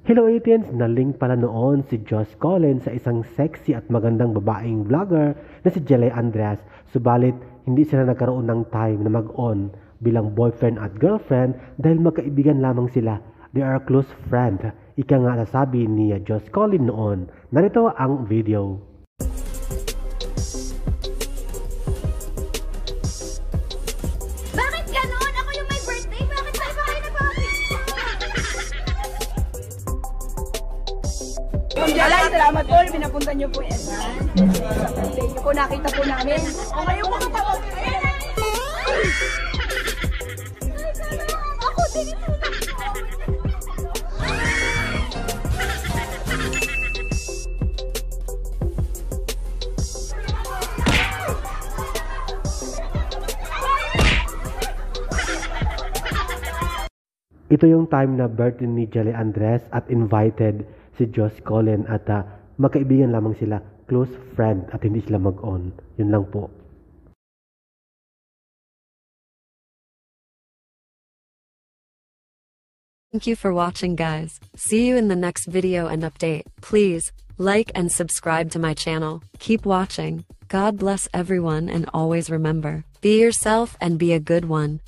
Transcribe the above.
Hello Athens! Naling pala noon si Josh Collin sa isang sexy at magandang babaeng vlogger na si Jelay Andres. Subalit, hindi sila nagkaroon ng time na mag-on bilang boyfriend at girlfriend dahil magkaibigan lamang sila. They are close friends. Ika nga nasabi ni Josh Collin noon. Narito ang video. Bakit ganon? Ako yung may birthday. Bakit tayo ba kayo nag-happy? Alay, salamat po. Pinapunta niyo po yan. Birthday niyo po, nakita po namin. O ngayon mga pamangkin. Ako din ito. Ito yung time na birthday ni Jelay Andres at invited si Josh Collin at magkaibigan lamang sila, close friend at hindi sila mag-on. Yun lang po. Thank you for watching, guys. See you in the next video and update. Please like and subscribe to my channel. Keep watching. God bless everyone, and always remember, be yourself and be a good one.